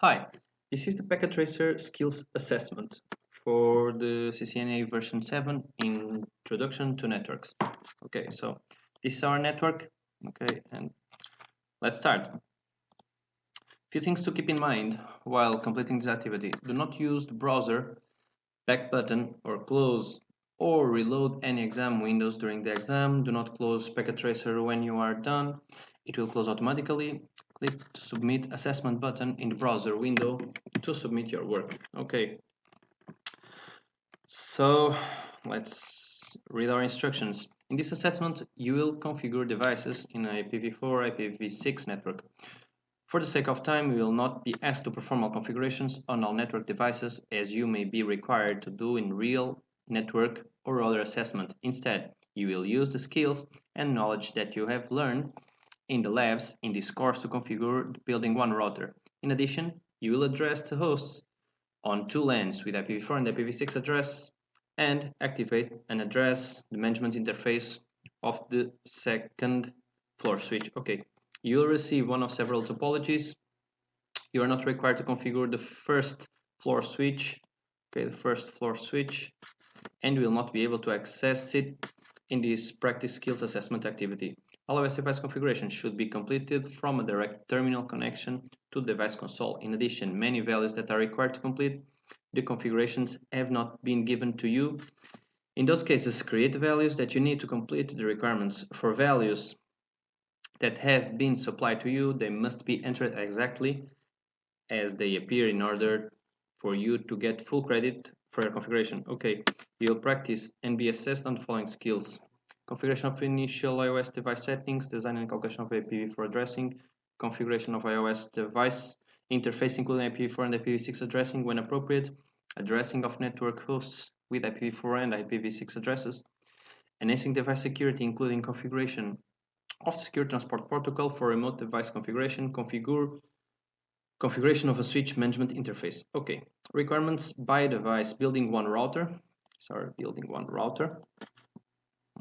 Hi, this is the Packet Tracer Skills Assessment for the CCNA version 7 Introduction to Networks. Okay, so this is our network. Okay, and let's start. Few things to keep in mind while completing this activity. Do not use the browser, back button, or close or reload any exam windows during the exam. Do not close Packet Tracer when you are done. It will close automatically. Click the Submit Assessment button in the browser window to submit your work. Okay, so let's read our instructions. In this assessment, you will configure devices in a IPv4, IPv6 network. For the sake of time, we will not be asked to perform all configurations on all network devices as you may be required to do in real network or other assessment. Instead, you will use the skills and knowledge that you have learned in the labs in this course to configure the building one router. In addition, you will address the hosts on two LANs with IPv4 and IPv6 address and activate and address the management interface of the second floor switch. Okay, you will receive one of several topologies. You are not required to configure the first floor switch, okay, the first floor switch, and you will not be able to access it in this practice skills assessment activity. All OS device configuration should be completed from a direct terminal connection to the device console. In addition, many values that are required to complete the configurations have not been given to you. In those cases, create the values that you need to complete the requirements. For values that have been supplied to you, they must be entered exactly as they appear in order for you to get full credit for your configuration. Okay, you'll practice and be assessed on the following skills: configuration of initial iOS device settings, design and calculation of IPv4 addressing, configuration of iOS device interface including IPv4 and IPv6 addressing when appropriate, addressing of network hosts with IPv4 and IPv6 addresses, enhancing device security including configuration of the secure transport protocol for remote device configuration, configuration of a switch management interface. Okay, requirements by device: building one router. Sorry, building one router.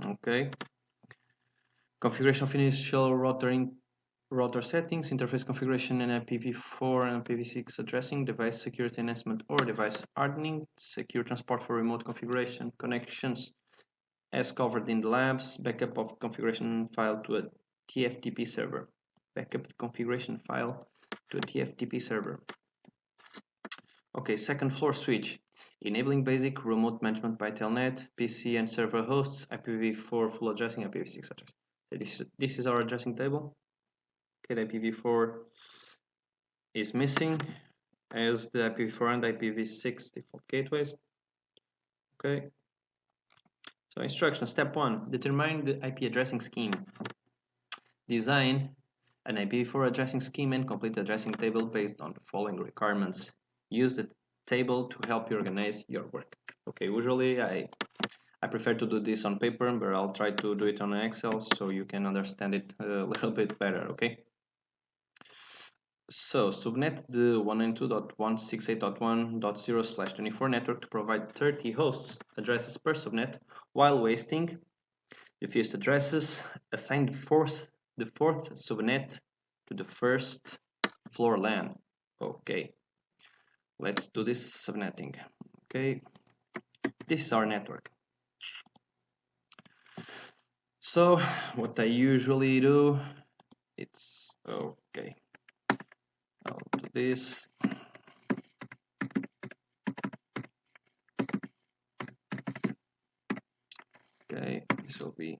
Okay. Configuration of initial router settings, interface configuration, and IPv4 and IPv6 addressing, device security enhancement or device hardening, secure transport for remote configuration, connections as covered in the labs, backup of configuration file to a TFTP server, backup the configuration file to a TFTP server. Okay, second floor switch, enabling basic remote management by telnet, PC and server hosts, IPv4 full addressing, IPv6 address. So this is our addressing table. Okay, the IPv4 is missing as the IPv4 and IPv6 default gateways. Okay, so instructions. Step 1, determine the IP addressing scheme. Design an IPv4 addressing scheme and complete the addressing table based on the following requirements. Use the table to help you organize your work. Okay, usually I prefer to do this on paper, but I'll try to do it on Excel so you can understand it a little bit better, okay? So, subnet the 192.168.1.0/24 network to provide 30 hosts addresses per subnet while wasting the fewest addresses. Assign the fourth subnet to the first floor LAN. Okay, let's do this subnetting. Okay, this is our network. So what I usually do, it's okay. I'll do this. Okay, this will be,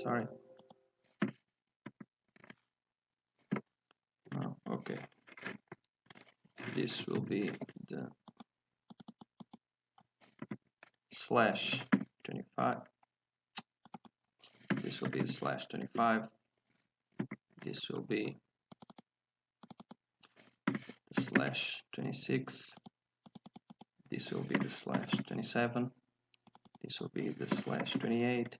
sorry. Oh, okay. This will be the /25. This will be the /25. This will be the /26. This will be the /27. This will be the /28.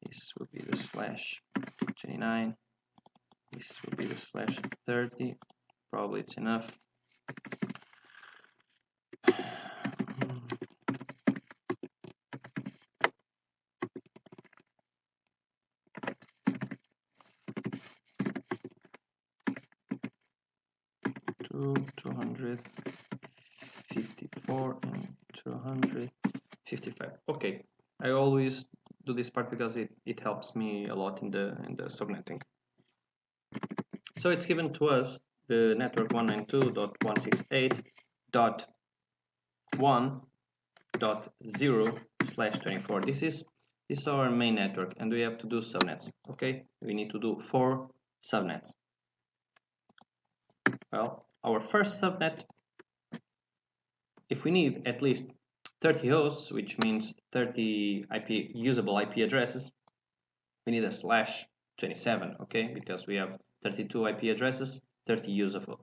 This will be the /29. This will be the /30. Probably it's enough. 254 and 255. Okay, I always do this part because it helps me a lot in the subnetting. So it's given to us the network 192.168.1.0/24. This is our main network, and we have to do subnets. Okay, we need to do 4 subnets. Well, our first subnet, if we need at least 30 hosts, which means 30 usable IP addresses, we need a /27, okay, because we have 32 IP addresses, 30 useful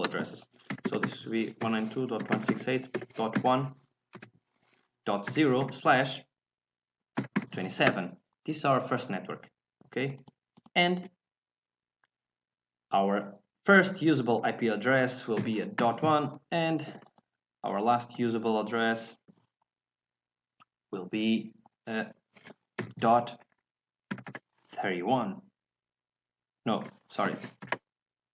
addresses. So this will be 192.168.1.0/27. This is our first network, okay, and our first usable IP address will be a .1, and our last usable address will be a .31. No, sorry,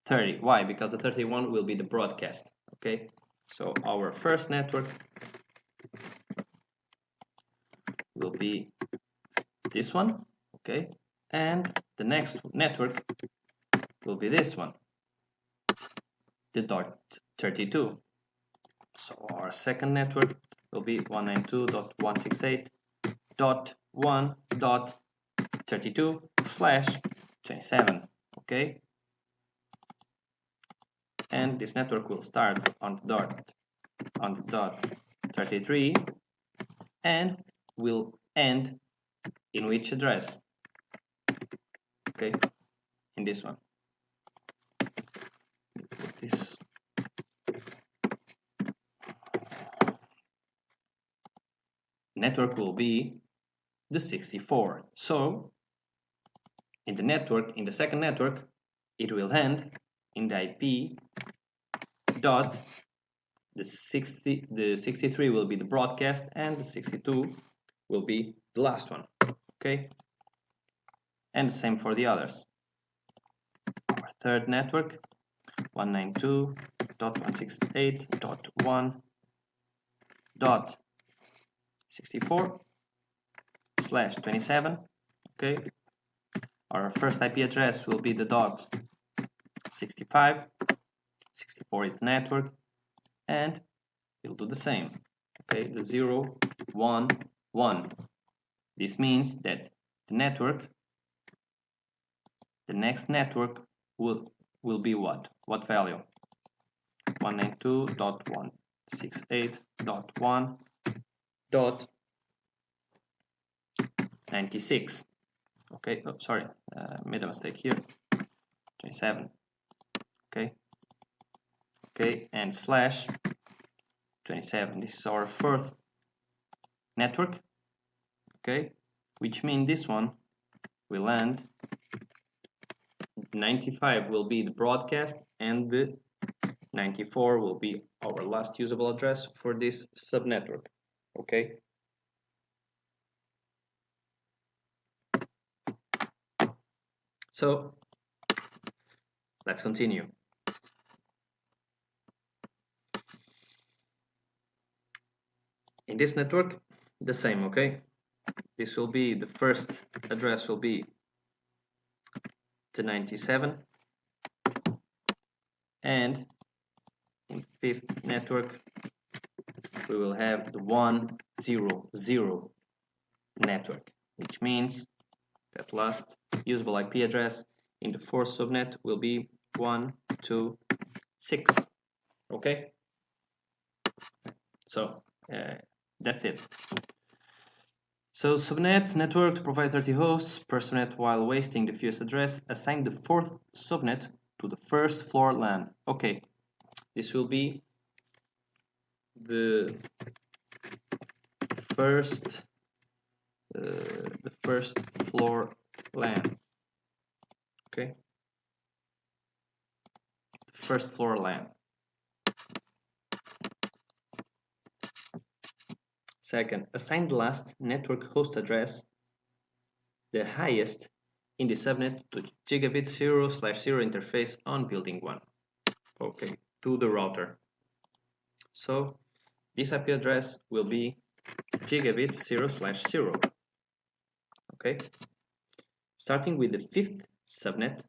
30. Why? Because the 31 will be the broadcast. Okay, so our first network will be this one. Okay, and the next network will be this one, the .32. So our second network will be 192.168.1.32/27. Okay, and this network will start on the dot 33 and will end in which address? Okay, in this one. Put this. Network will be the 64. So in the network, in the second network, it will end in the IP dot the 63 will be the broadcast, and the 62 will be the last one. Okay, and the same for the others. Our third network, 192.168.1.64/27. Okay, our first IP address will be the .65. 64 is network, and we'll do the same. Okay, the 0, 1, 1. This means that the network, the next network will be what? What value? 192.168.1.96. Okay, oh, sorry, made a mistake here. 27. Okay. Okay, and /27. This is our fourth network. Okay, which means this one will end. 95 will be the broadcast, and the 94 will be our last usable address for this subnetwork. Okay. So let's continue. In this network, the same, okay? This will be, the first address will be the 97, and in fifth network we will have the 100 network, which means that last usable IP address in the fourth subnet will be 126. Okay, so that's it. So subnet network to provide 30 hosts per subnet while wasting the fewest address. Assign the fourth subnet to the first floor LAN. Okay, this will be the first floor LAN. Okay, the first floor LAN. Second, assign the last network host address, the highest in the subnet, to gigabit 0/0 interface on building 1. okay, to the router. So this IP address will be gigabit 0/0. Okay, starting with the fifth subnet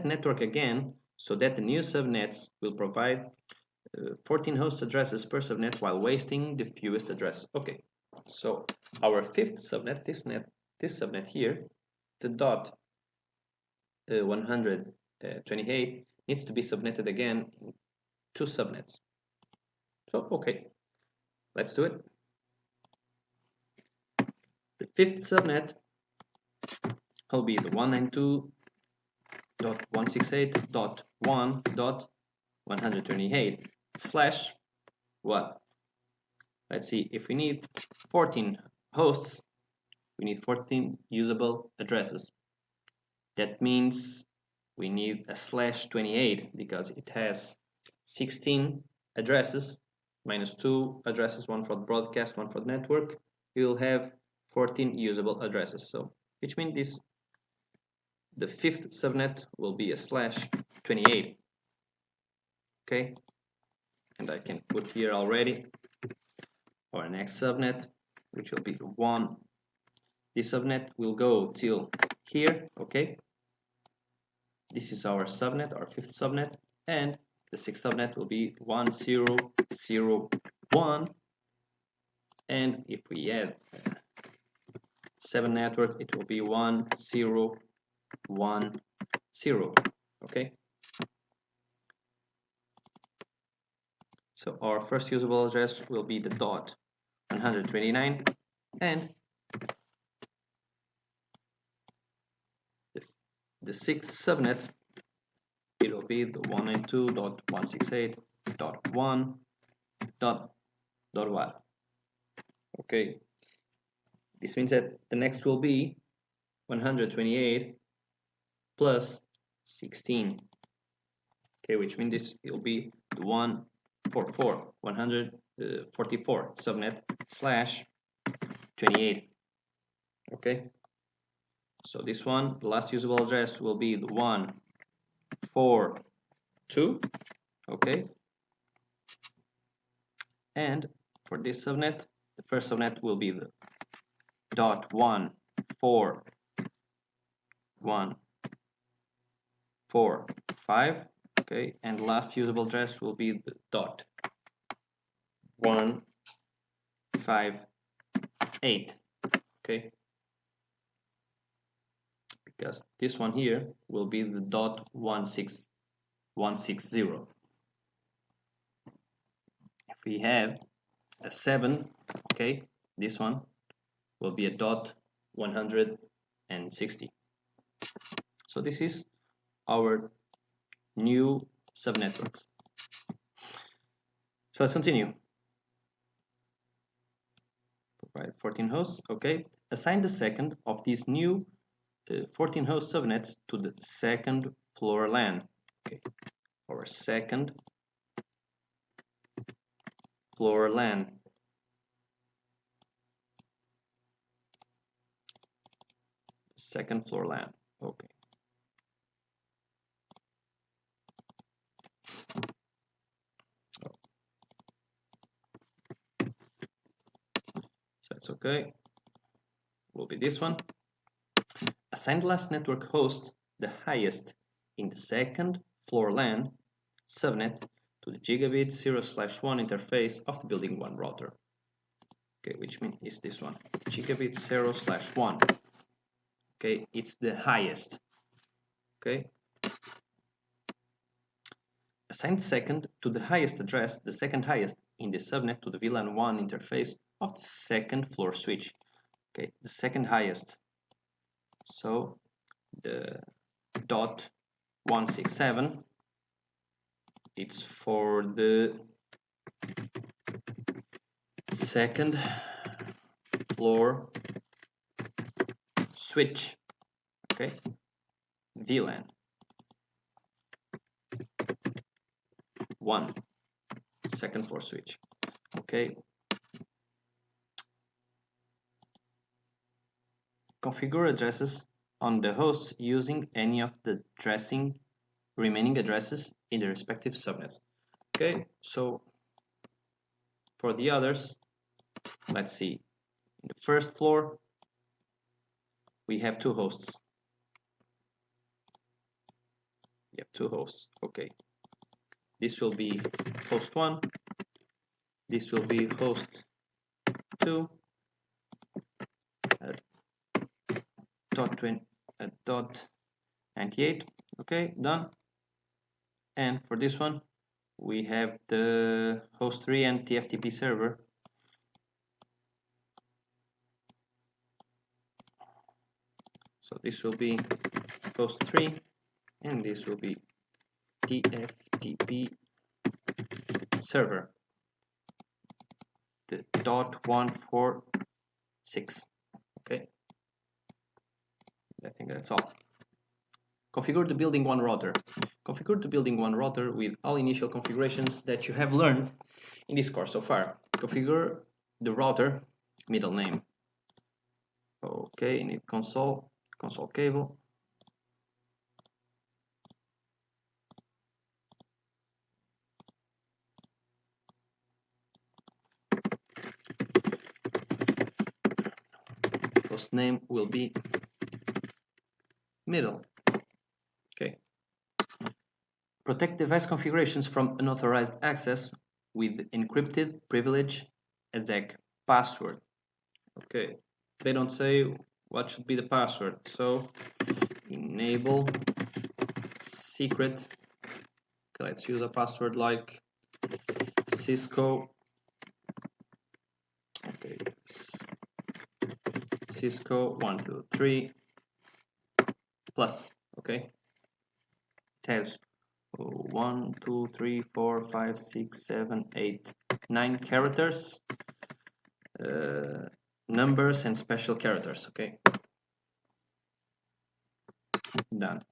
network again, so that the new subnets will provide 14 host addresses per subnet while wasting the fewest addresses. Okay, so our fifth subnet, this subnet here, the dot 128 needs to be subnetted again in 2 subnets. So okay, let's do it. The fifth subnet will be the 192.168.1.128 slash what? Let's see, if we need 14 hosts, we need 14 usable addresses. That means we need a /28 because it has 16 addresses minus 2 addresses, one for broadcast, one for network. We will have 14 usable addresses. So which means the fifth subnet will be a /28. Okay, and I can put here already our next subnet, which will be 1. This subnet will go till here. Okay, this is our subnet, our fifth subnet, and the sixth subnet will be 1001. And if we add 7 network, it will be 1010. Okay, so our first usable address will be the dot 129, and the sixth subnet, it will be the 192.168.1.1. Okay, this means that the next will be 128 plus 16. Okay, which means this will be the 144 subnet /28. Okay, so this one, the last usable address will be the 142. Okay, and for this subnet, the first subnet will be the dot 14145. Okay, and the last usable address will be the dot 158. Okay, because this one here will be the dot 160. If we have a 7, okay, this one will be a dot 160. So this is our new subnetworks. So let's continue. Provide 14 hosts. Okay, assign the second of these new 14 host subnets to the second floor LAN. Okay, our second floor LAN. Second floor LAN. Okay. So it's okay. Will be this one. Assign the last network host, the highest in the second floor LAN subnet, to the gigabit 0/1 interface of the building 1 router. Okay, which means is this one, gigabit 0/1. Okay, it's the highest. Okay, assign second to the highest address, the second highest in the subnet to the VLAN 1 interface of the second floor switch. Okay, the second highest. So the dot 167, it's for the second floor switch. Okay, VLAN 1, second floor switch. Okay, configure addresses on the hosts using any of the remaining addresses in the respective subnets. Okay, so for the others, let's see. In the first floor, we have two hosts. We have two hosts. Okay, this will be host 1. This will be host 2. Dot 98. Okay, done. And for this one, we have the host 3 and TFTP server. So this will be host 3 and this will be TFTP server, the .146. Okay, I think that's all. Configure the building one router. Configure the building one router with all initial configurations that you have learned in this course so far. Configure the router middle name. Okay, init console cable. Host name will be middle. Okay. Protect device configurations from unauthorized access with encrypted privilege exec password. Okay. They don't say what should be the password, so enable secret. Okay, let's use a password like Cisco. Okay, Cisco 123 plus. Okay, it has 1, 2, 3, 4, 5, 6, 7, 8, 9 characters, numbers and special characters. Okay, done.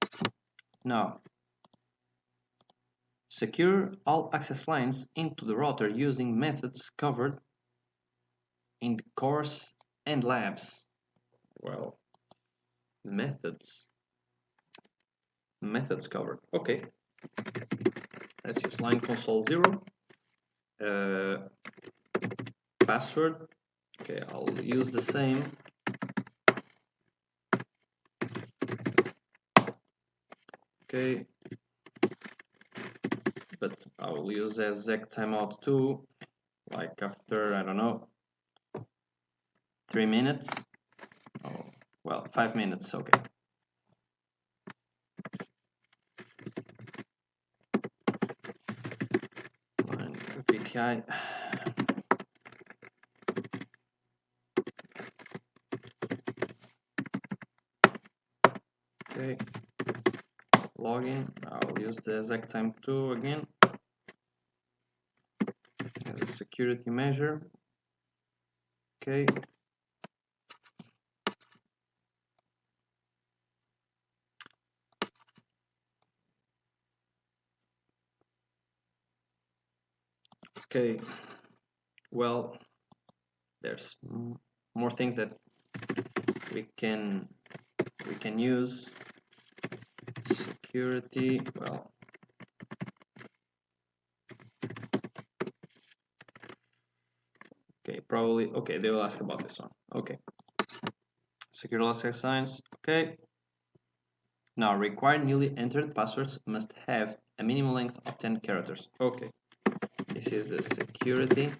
Now secure all access lines into the router using methods covered in the course and labs. Well, methods covered. Okay, let's use line console 0. Password. Okay, I'll use the same. Okay, but I will use exec timeout 2, like after, I don't know, 3 minutes. Oh, well, 5 minutes. Okay. Line PTI. Okay. Login. I'll use the exec time 2 again as a security measure. Okay. Okay. Well, there's more things that we can use. Security. Well. Okay, probably. Okay, they will ask about this one. Okay. Secure access signs. Okay. Now, required newly entered passwords must have a minimum length of 10 characters. Okay. This is the security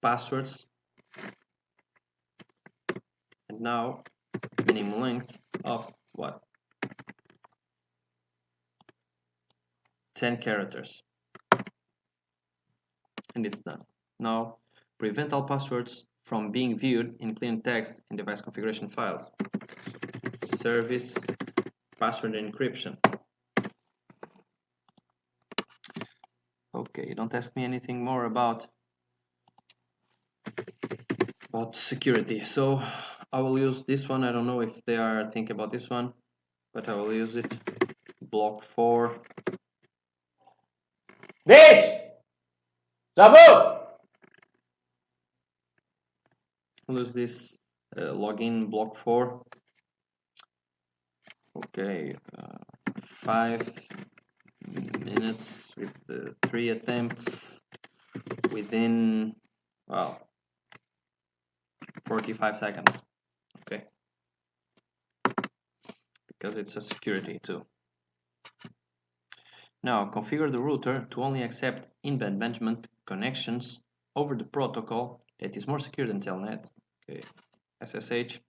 passwords. And now, minimum length of what? 10 characters. And it's done. Now, prevent all passwords from being viewed in plain text in device configuration files. So, service password encryption. Okay, don't ask me anything more about security. So I will use this one. I don't know if they are thinking about this one, but I will use it. Block 4. Diz! Jabu! I'll use this login block 4. Okay, 5 minutes with the 3 attempts within, well, 45 seconds. Okay, because it's a security too. Now configure the router to only accept in-band management connections over the protocol that is more secure than Telnet. Okay, SSH,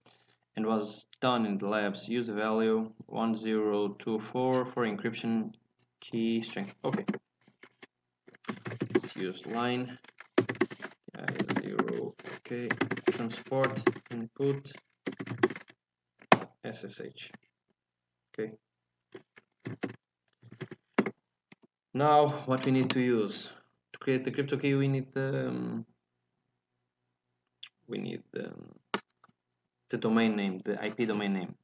and was done in the labs. Use the value 1024 for encryption key strength. Okay, let's use line 0. Okay, transport input SSH. Okay. Now, what we need to use to create the crypto key, we need the domain name, the IP domain name.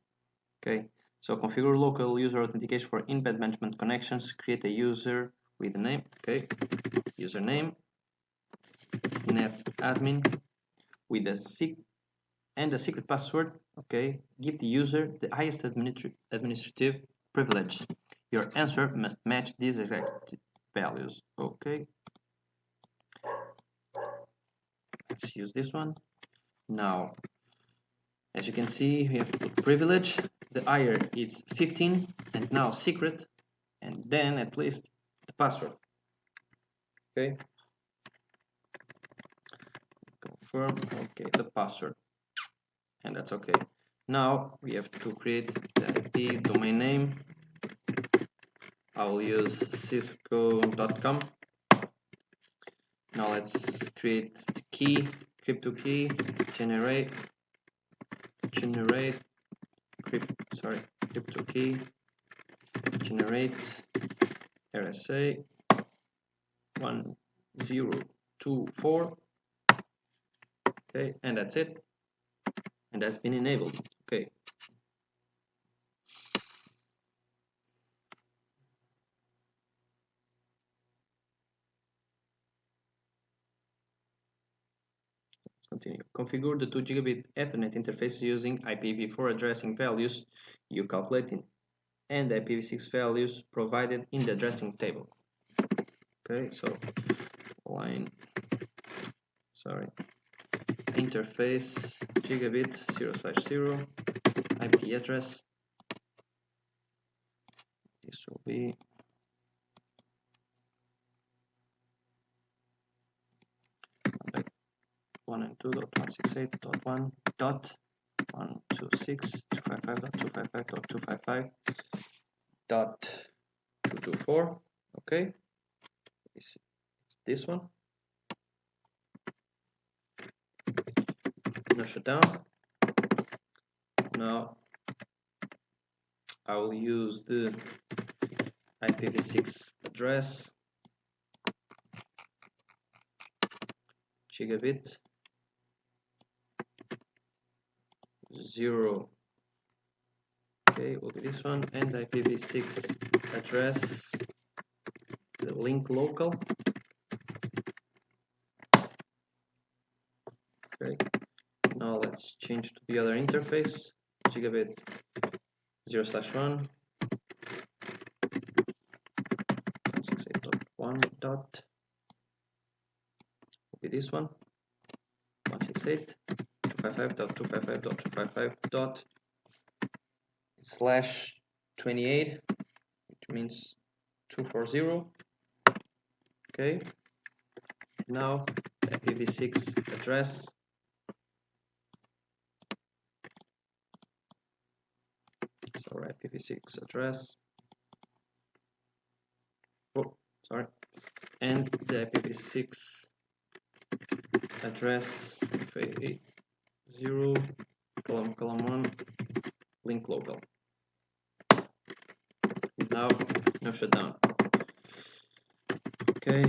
Okay. So configure local user authentication for in-band management connections. Create a user with a name. Okay. Username. It's net admin with a secret password. Okay. Give the user the highest administrative privilege. Your answer must match these exact values. Okay. Let's use this one. Now, as you can see, we have to put privilege. The higher it's 15, and now secret, and then at least the password. Okay. Confirm. Okay, the password, and that's okay. Now we have to create the IP domain name. I will use cisco.com. Now let's create the key, crypto key, generate crypto key, generate RSA 1024. Okay, and that's it, and that's been enabled. Okay. Continue. Configure the 2 gigabit Ethernet interface using IPv4 addressing values you calculated and IPv6 values provided in the addressing table. Okay, so interface gigabit 0/0 IP address. This will be 192.168.1.256.255.255.255.224. Okay, it's this one. No shutdown. Now I will use the IPv6 address gigabit 0. Okay, will be this one, and IPv6 address, the link local. Okay, now let's change to the other interface, gigabit 0/1 168.1 dot will be this one, 168.255.255./28, which means 240. Okay, now the IPv6 address, IPv6 address, and the IPv6 address 0 column 1 link local. Now no shutdown. Okay,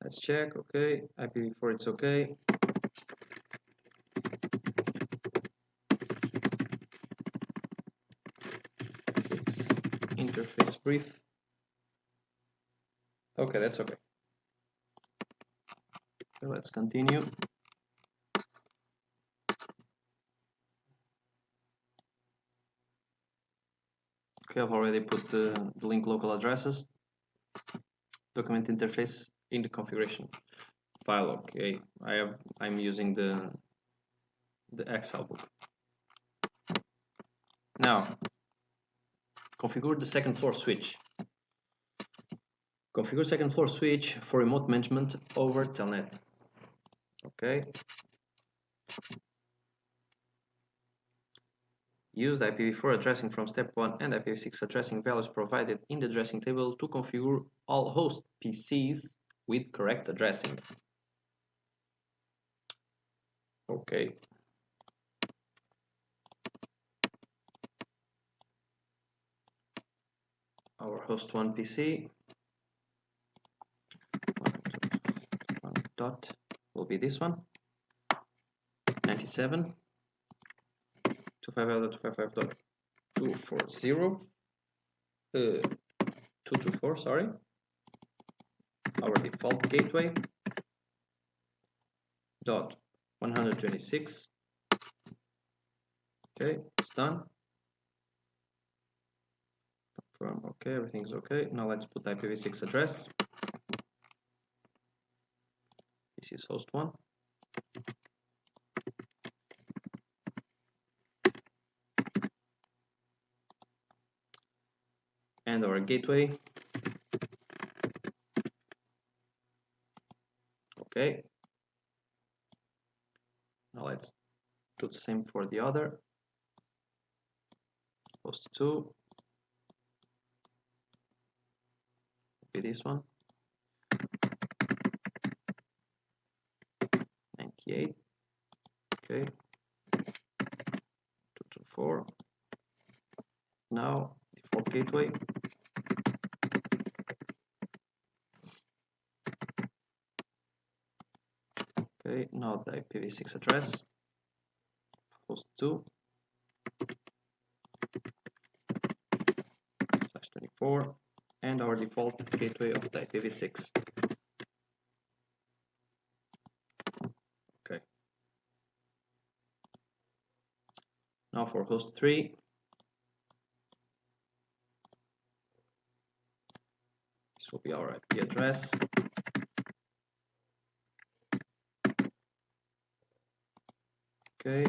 let's check. Okay, IPv4 it's okay. Interface brief. Okay, that's okay. So let's continue. Okay, I've already put the link local addresses, document interface in the configuration file. Okay, I'm using the Excel book. Now, configure the second floor switch. Configure second floor switch for remote management over Telnet. Okay. Use the IPv4 addressing from step 1 and IPv6 addressing values provided in the addressing table to configure all host PCs with correct addressing. Okay. Our host 1 PC dot will be this one, 97 255.255.240 224, sorry. Our default gateway dot 126. Okay, it's done. Confirm. Okay, everything's okay. Now let's put IPv6 address. This is host 1. And our gateway. Okay. Now let's do the same for the other. Host 2. Be this one. 98. Okay. 224. Now default gateway. Okay, now the IPv6 address, host 2 /24, and our default gateway of the IPv6. Okay. Now for host 3, this will be our IP address. Okay.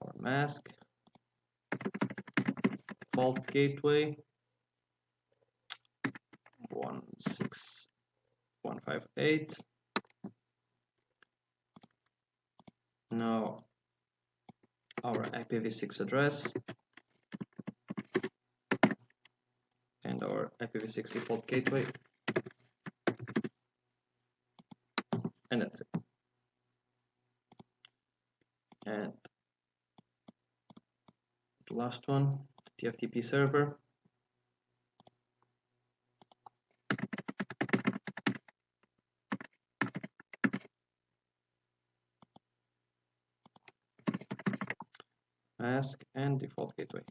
Our mask, default gateway 16158. Now our IPv6 address and our IPv6 default gateway, and that's it. And the last one, TFTP server. Mask and default gateway.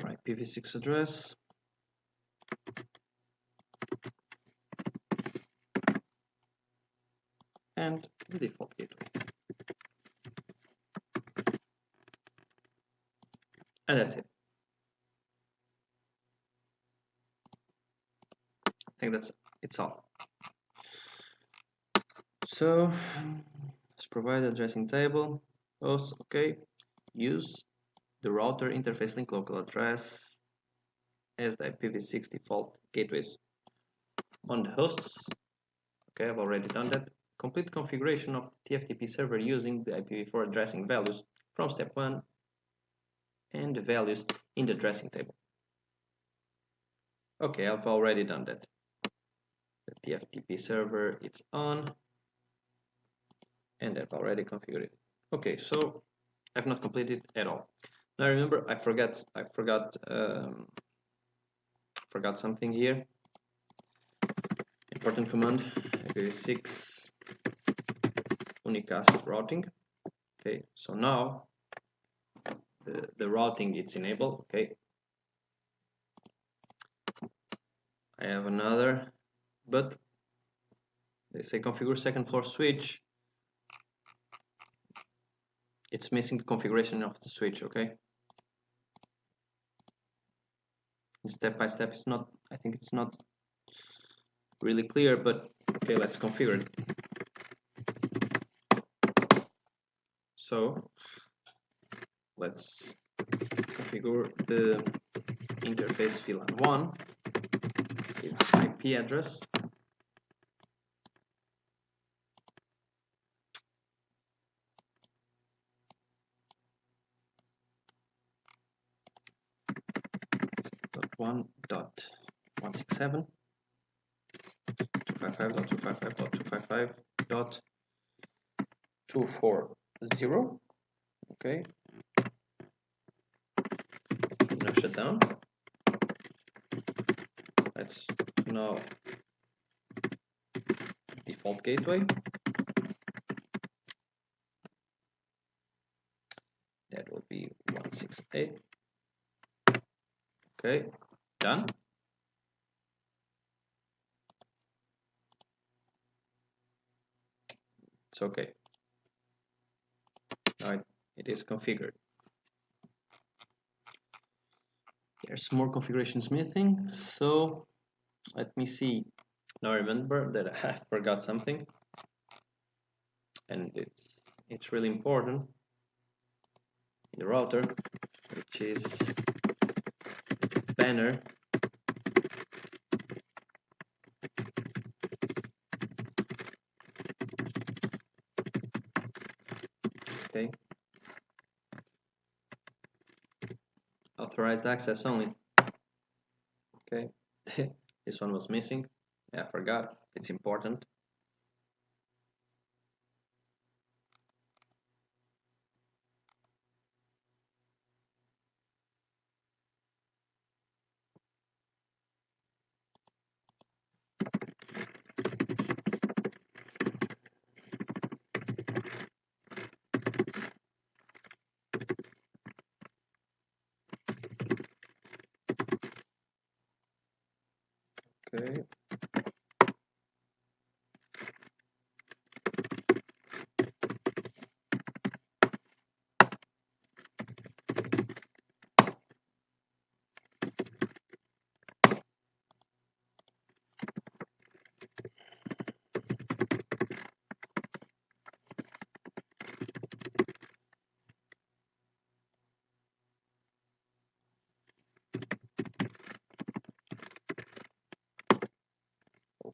Right, IPv6 address. And the default gateway. And that's it. I think it's all. So let's provide addressing table. Host, okay. Use the router interface link local address as the IPv6 default gateways on the hosts. Okay, I've already done that. Complete configuration of TFTP server using the IPv4 addressing values from step 1 and the values in the addressing table. Okay, I've already done that. The TFTP server, it's on, and I've already configured it. Okay, so I've not completed at all. Now remember, I forgot something here. Important command, IPv6 unicast routing. Okay, so now the routing is enabled. Okay, I have another but they say configure second floor switch. It's missing the configuration of the switch, okay? Step by step, it's not, I think it's not really clear, but okay, let's configure it. So let's configure the interface VLAN 1, its IP address. .1.167 255.255.255.240. Okay. Now shut down. Let's now default gateway. That will be 168. Okay, done. It's okay. Now it is configured. There's more configurations missing, so let me see. Now remember that I forgot something, and it's really important in the router, which is banner okay, authorized access only. Okay, this one was missing. Yeah, I forgot. It's important. Okay.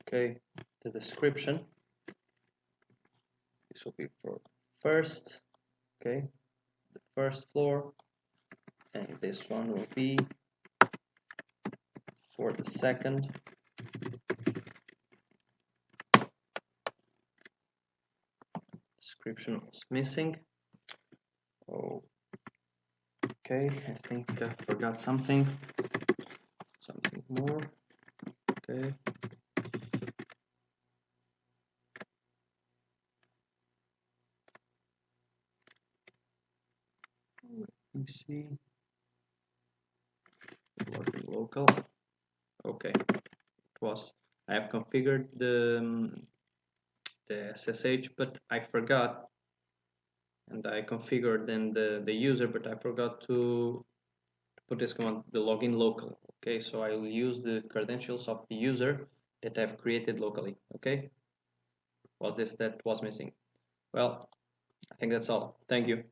Okay, the description. This will be for first, okay, the first floor, and this one will be for the second. Description was missing. Oh, okay, I think I forgot something more. Okay. Let me see. Working local. Okay. It was. I have configured the SSH, but I forgot, and I configured then the user, but I forgot to put this command, the login local. Okay, so I will use the credentials of the user that I've created locally. Okay, was this that was missing? Well, I think that's all. Thank you.